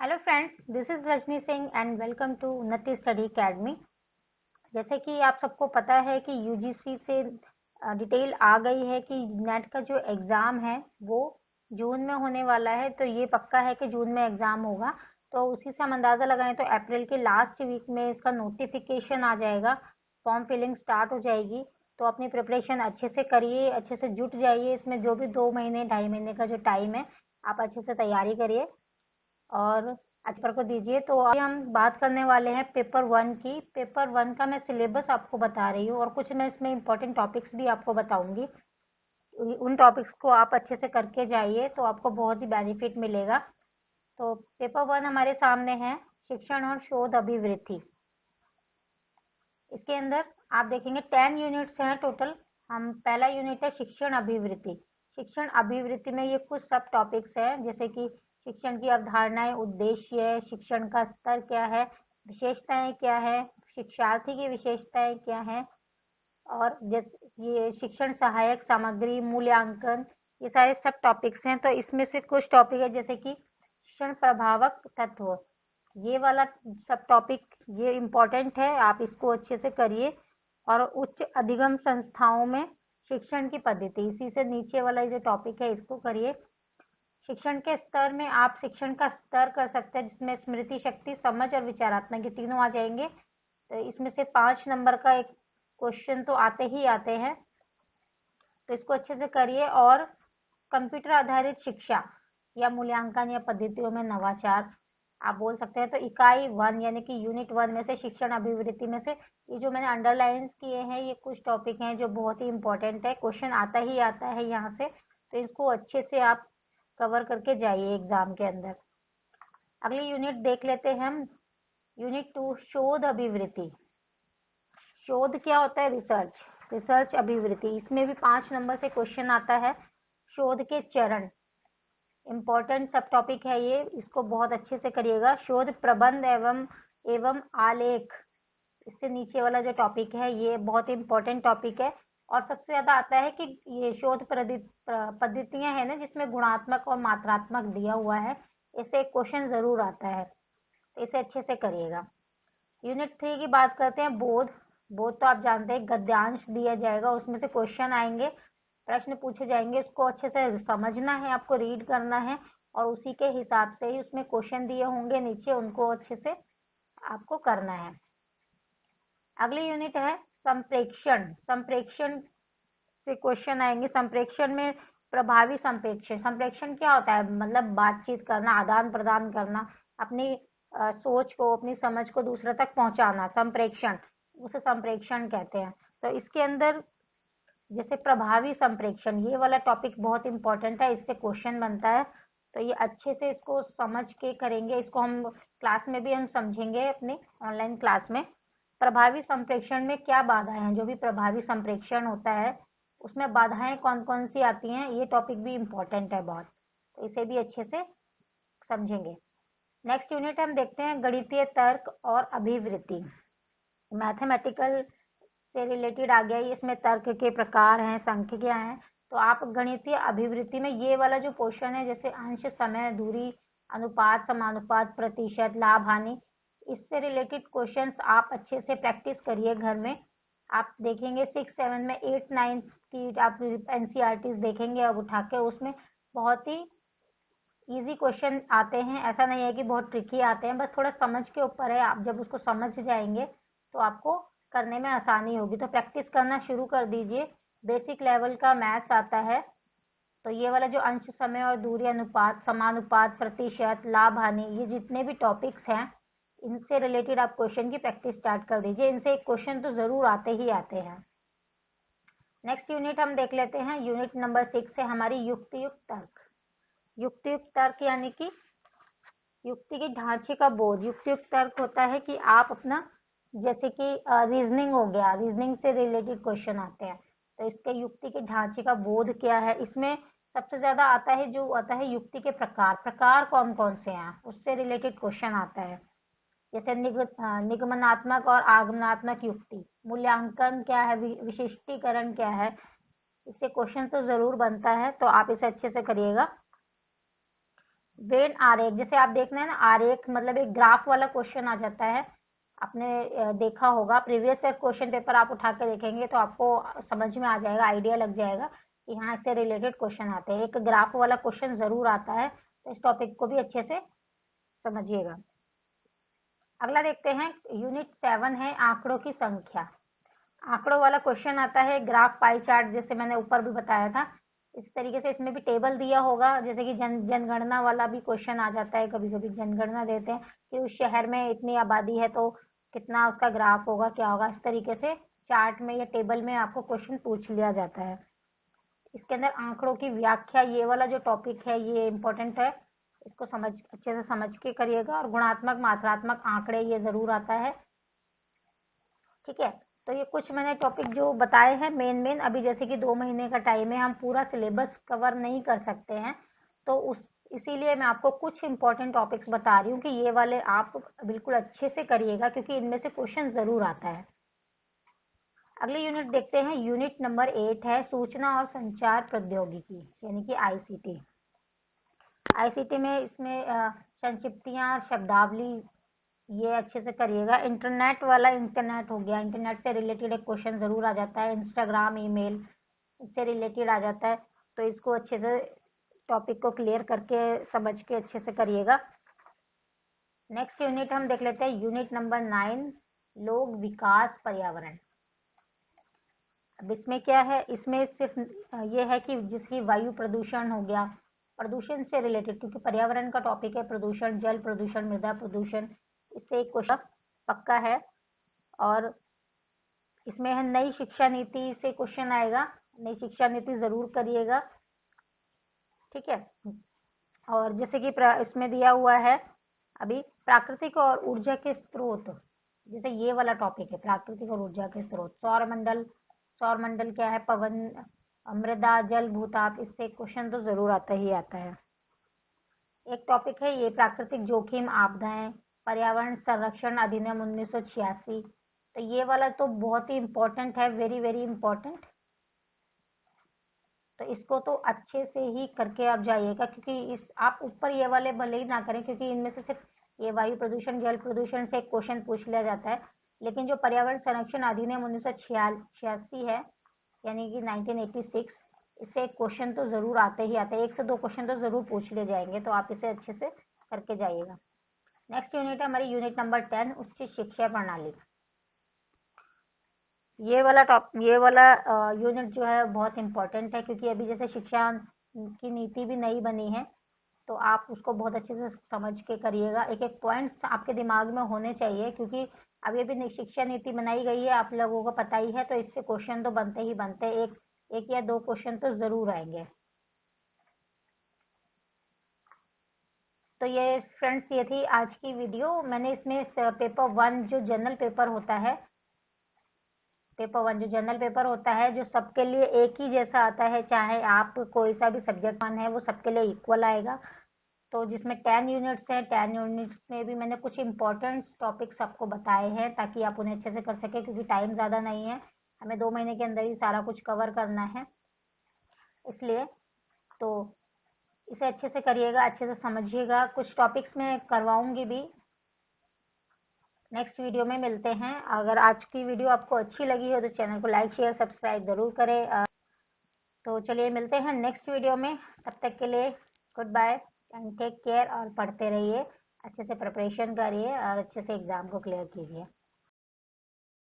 Hello friends, this is Rajni Singh and welcome to Unnati study academy. जैसे कि आप सबको पता है कि यूजीसी से डिटेल आ गई है कि नेट का जो एग्ज़ाम है वो जून में होने वाला है। तो ये पक्का है कि जून में एग्ज़ाम होगा। तो उसी से हम अंदाज़ा लगाएं तो अप्रैल के लास्ट वीक में इसका नोटिफिकेशन आ जाएगा, फॉर्म फिलिंग स्टार्ट हो जाएगी। तो अपनी प्रिपरेशन अच्छे से करिए, अच्छे से जुट जाइए। इसमें जो भी 2 महीने 2.5 महीने का जो टाइम है, आप अच्छे से तैयारी करिए और आज पेपर को दीजिए। तो आज हम बात करने वाले हैं पेपर 1 की। पेपर 1 का मैं सिलेबस आपको बता रही हूँ और कुछ मैं इसमें इंपॉर्टेंट टॉपिक्स भी आपको बताऊंगी। उन टॉपिक्स को आप अच्छे से करके जाइए तो आपको बहुत ही बेनिफिट मिलेगा। तो पेपर 1 हमारे सामने है, शिक्षण और शोध अभिवृत्ति। इसके अंदर आप देखेंगे 10 यूनिट्स हैं टोटल। हम पहला यूनिट है शिक्षण अभिवृत्ति। शिक्षण अभिवृत्ति में ये कुछ सब टॉपिक्स हैं, जैसे कि शिक्षण की अवधारणाएं, उद्देश्य, शिक्षण का स्तर क्या है, विशेषताएं क्या है, शिक्षार्थी की विशेषताएं क्या है, और ये शिक्षण सहायक सामग्री, मूल्यांकन, ये सारे सब टॉपिक्स हैं। तो इसमें से कुछ टॉपिक है जैसे कि शिक्षण प्रभावक तत्व, ये वाला सब टॉपिक ये इम्पोर्टेंट है, आप इसको अच्छे से करिए। और उच्च अधिगम संस्थाओं में शिक्षण की पद्धति, इसी से नीचे वाला जो टॉपिक है इसको करिए। शिक्षण के स्तर में आप शिक्षण का स्तर कर सकते हैं, जिसमें स्मृति शक्ति, समझ और विचारात्मक ये तीनों आ जाएंगे। तो इसमें से 5 नंबर का एक क्वेश्चन तो आते ही आते हैं, तो इसको अच्छे से करिए। और कंप्यूटर आधारित शिक्षा या मूल्यांकन या पद्धतियों में नवाचार आप बोल सकते हैं। तो इकाई 1 यानी कि यूनिट 1 में से शिक्षण अभिवृत्ति में से ये जो मैंने अंडरलाइन किए हैं, ये कुछ टॉपिक हैं जो बहुत ही इंपॉर्टेंट है, क्वेश्चन आता ही आता है यहाँ से। तो इसको अच्छे से आप कवर करके जाइए एग्जाम के अंदर। अगली यूनिट देख लेते हैं हम, यूनिट 2 शोध अभिवृत्ति। शोध क्या होता है? रिसर्च। रिसर्च अभिवृत्ति, इसमें भी 5 नंबर से क्वेश्चन आता है। शोध के चरण इम्पोर्टेंट सब टॉपिक है ये, इसको बहुत अच्छे से करिएगा। शोध प्रबंध एवं आलेख, इससे नीचे वाला जो टॉपिक है ये बहुत इंपॉर्टेंट टॉपिक है। और सबसे ज्यादा आता है कि ये शोध पद्धतियां है ना, जिसमें गुणात्मक और मात्रात्मक दिया हुआ है, इससे एक क्वेश्चन जरूर आता है, तो इसे अच्छे से करिएगा। यूनिट 3 की बात करते हैं, बोध। बोध तो आप जानते हैं, गद्यांश दिया जाएगा, उसमें से क्वेश्चन आएंगे, प्रश्न पूछे जाएंगे, उसको अच्छे से समझना है, आपको रीड करना है और उसी के हिसाब से ही उसमें क्वेश्चन दिए होंगे नीचे, उनको अच्छे से आपको करना है। अगली यूनिट है संप्रेक्षण। संप्रेक्षण से क्वेश्चन आएंगे। संप्रेक्षण में प्रभावी संप्रेक्षण। संप्रेक्षण क्या होता है? मतलब बातचीत करना, आदान प्रदान करना, अपनी सोच को, अपनी समझ को दूसरे तक पहुंचाना, संप्रेक्षण, उसे संप्रेक्षण कहते हैं। तो इसके अंदर जैसे प्रभावी संप्रेक्षण, ये वाला टॉपिक बहुत इंपॉर्टेंट है, इससे क्वेश्चन बनता है। तो ये अच्छे से इसको समझ के करेंगे, इसको हम क्लास में भी हम समझेंगे अपने ऑनलाइन क्लास में। प्रभावी संप्रेक्षण में क्या बाधाएं हैं? जो भी प्रभावी संप्रेक्षण होता है उसमें बाधाएं कौन कौन सी आती हैं, ये टॉपिक भी इम्पोर्टेंट है बहुत, तो इसे भी अच्छे से समझेंगे। नेक्स्ट यूनिट हम देखते हैं गणितीय तर्क और अभिवृत्ति। मैथमेटिकल से रिलेटेड आ गया, इसमें तर्क के प्रकार हैं, संख्या हैं। तो आप गणितीय अभिवृत्ति में ये वाला जो क्वेश्चन है, जैसे अंश, समय, दूरी, अनुपात, समानुपात, प्रतिशत, लाभ, हानि, इससे रिलेटेड क्वेश्चंस आप अच्छे से प्रैक्टिस करिए घर में। आप देखेंगे 6, 7 में 8, 9 की आप एनसीईआरटी देखेंगे अब उठा के, उसमें बहुत ही इजी क्वेश्चन आते हैं। ऐसा नहीं है कि बहुत ट्रिकी आते हैं, बस थोड़ा समझ के ऊपर है। आप जब उसको समझ जाएंगे तो आपको करने में आसानी होगी। तो प्रैक्टिस करना शुरू कर दीजिए। बेसिक लेवल का मैथ्स आता है, तो ये वाला जो अंश, समय और दूरी, अनुपात, समानुपात, प्रतिशत, लाभ, हानि, ये जितने भी टॉपिक्स हैं, इनसे रिलेटेड आप क्वेश्चन की प्रैक्टिस स्टार्ट कर दीजिए। इनसे एक क्वेश्चन तो जरूर आते ही आते हैं। नेक्स्ट यूनिट हम देख लेते हैं, यूनिट नंबर 6 है हमारी युक्तियुक्त तर्क। युक्तियुक्त तर्क यानी कि युक्ति के ढांचे का बोध। युक्तियुक्त तर्क होता है कि आप अपना, जैसे कि रीजनिंग हो गया, रीजनिंग से रिलेटेड क्वेश्चन आते हैं, तो इसके युक्ति के ढांचे का बोध क्या है। इसमें सबसे ज्यादा आता है, जो आता है युक्ति के प्रकार। प्रकार कौन कौन से हैं, उससे रिलेटेड क्वेश्चन आता है। जैसे निगमनात्मक और आगमनात्मक युक्ति, मूल्यांकन क्या है, विशिष्टीकरण क्या है, इससे क्वेश्चन तो जरूर बनता है, तो आप इसे अच्छे से करिएगा। वेन आरेख, जैसे आप देख रहे हैं ना, आरेख मतलब एक ग्राफ वाला क्वेश्चन आ जाता है। आपने देखा होगा प्रीवियस ईयर क्वेश्चन पेपर आप उठा के देखेंगे तो आपको समझ में आ जाएगा, आइडिया लग जाएगा कि हाँ इससे रिलेटेड क्वेश्चन आते हैं। एक ग्राफ वाला क्वेश्चन जरूर आता है, तो इस टॉपिक को भी अच्छे से समझिएगा। अगला देखते हैं, यूनिट 7 है आंकड़ों की संख्या। आंकड़ों वाला क्वेश्चन आता है, ग्राफ पाई चार्ट, जैसे मैंने ऊपर भी बताया था। इस तरीके से इसमें भी टेबल दिया होगा, जैसे कि जनगणना वाला भी क्वेश्चन आ जाता है, कभी कभी जनगणना देते हैं कि उस शहर में इतनी आबादी है तो कितना उसका ग्राफ होगा, क्या होगा। इस तरीके से चार्ट में या टेबल में आपको क्वेश्चन पूछ लिया जाता है। इसके अंदर आंकड़ों की व्याख्या, ये वाला जो टॉपिक है ये इंपॉर्टेंट है, इसको अच्छे से समझ के करिएगा। और गुणात्मक मात्रात्मक आंकड़े ये जरूर आता है, ठीक है। तो ये कुछ मैंने टॉपिक जो बताए हैं मेन। अभी जैसे कि 2 महीने का टाइम है, हम पूरा सिलेबस कवर नहीं कर सकते हैं, तो उस इसीलिए मैं आपको कुछ इंपॉर्टेंट टॉपिक्स बता रही हूँ कि ये वाले आप बिल्कुल अच्छे से करिएगा, क्योंकि इनमें से क्वेश्चन जरूर आता है। अगली यूनिट देखते हैं, यूनिट नंबर 8 है सूचना और संचार प्रौद्योगिकी, यानी कि आईसीटी। आईसीटी में इसमें संक्षिप्तियां, शब्दावली, ये अच्छे से करिएगा। इंटरनेट वाला, इंटरनेट हो गया, इंटरनेट से रिलेटेड एक क्वेश्चन जरूर आ जाता है। इंस्टाग्राम, ईमेल, इससे रिलेटेड आ जाता है, तो इसको अच्छे से टॉपिक को क्लियर करके समझ के अच्छे से करिएगा। नेक्स्ट यूनिट हम देख लेते हैं, यूनिट नंबर 9, लोक विकास पर्यावरण। अब इसमें क्या है, इसमें सिर्फ ये है कि जिसकी वायु प्रदूषण हो गया, प्रदूषण से रिलेटेड, क्योंकि पर्यावरण का टॉपिक है, प्रदूषण, जल प्रदूषण, मृदा प्रदूषण, इससे एक क्वेश्चन पक्का है। और इसमें है नई शिक्षा नीति से क्वेश्चन आएगा, नई शिक्षा नीति जरूर करिएगा, ठीक है। और जैसे कि इसमें दिया हुआ है अभी प्राकृतिक और ऊर्जा के स्रोत, जैसे ये वाला टॉपिक है प्राकृतिक और ऊर्जा के स्रोत। सौरमंडल, सौरमंडल क्या है, पवन, मृदा, जल, भूताप, इससे क्वेश्चन तो जरूर आता ही आता है। एक टॉपिक है ये प्राकृतिक जोखिम, आपदाएं, पर्यावरण संरक्षण अधिनियम 1986, तो ये वाला तो बहुत ही इंपॉर्टेंट है, वेरी वेरी इंपॉर्टेंट। तो इसको तो अच्छे से ही करके आप जाइएगा, क्योंकि इस आप ऊपर ये वाले भले ही ना करें, क्योंकि इनमें से सिर्फ ये वायु प्रदूषण, जल प्रदूषण से क्वेश्चन पूछ लिया जाता है। लेकिन जो पर्यावरण संरक्षण अधिनियम 1986 है, यानी कि 1986, इससे एक क्वेश्चन तो जरूर आते ही आते हैं, 1 से 2 क्वेश्चन तो जरूर पूछ लिए जाएंगे, तो आप इसे अच्छे से करके जाइएगा। नेक्स्ट यूनिट है हमारी यूनिट नंबर 10, उच्च शिक्षा प्रणाली। ये वाला यूनिट जो है बहुत इंपॉर्टेंट है, क्योंकि अभी जैसे शिक्षा की नीति भी नई बनी है, तो आप उसको बहुत अच्छे से समझ के करिएगा। एक एक पॉइंट्स आपके दिमाग में होने चाहिए, क्योंकि अभी अभी नई शिक्षा नीति बनाई गई है, आप लोगों को पता ही है, तो इससे क्वेश्चन तो बनते ही बनते हैं, एक या 2 क्वेश्चन तो जरूर आएंगे। तो ये फ्रेंड्स, ये थी आज की वीडियो। मैंने इसमें पेपर 1 जो जनरल पेपर होता है, पेपर 1 जो जनरल पेपर होता है, जो सबके लिए एक ही जैसा आता है, चाहे आप कोई सा भी सब्जेक्ट वन है, वो सबके लिए इक्वल आएगा। तो जिसमें 10 यूनिट्स हैं, 10 यूनिट्स में भी मैंने कुछ इंपॉर्टेंट टॉपिक्स आपको बताए हैं, ताकि आप उन्हें अच्छे से कर सके, क्योंकि टाइम ज़्यादा नहीं है, हमें 2 महीने के अंदर ही सारा कुछ कवर करना है, इसलिए तो इसे अच्छे से करिएगा, अच्छे से समझिएगा। कुछ टॉपिक्स मैं करवाऊंगी भी, नेक्स्ट वीडियो में मिलते हैं। अगर आज की वीडियो आपको अच्छी लगी हो तो चैनल को लाइक, शेयर, सब्सक्राइब जरूर करें। तो चलिए मिलते हैं नेक्स्ट वीडियो में, तब तक के लिए goodbye and take care, और पढ़ते रहिए, अच्छे से प्रिपरेशन करिए और अच्छे से एग्जाम को क्लियर कीजिए।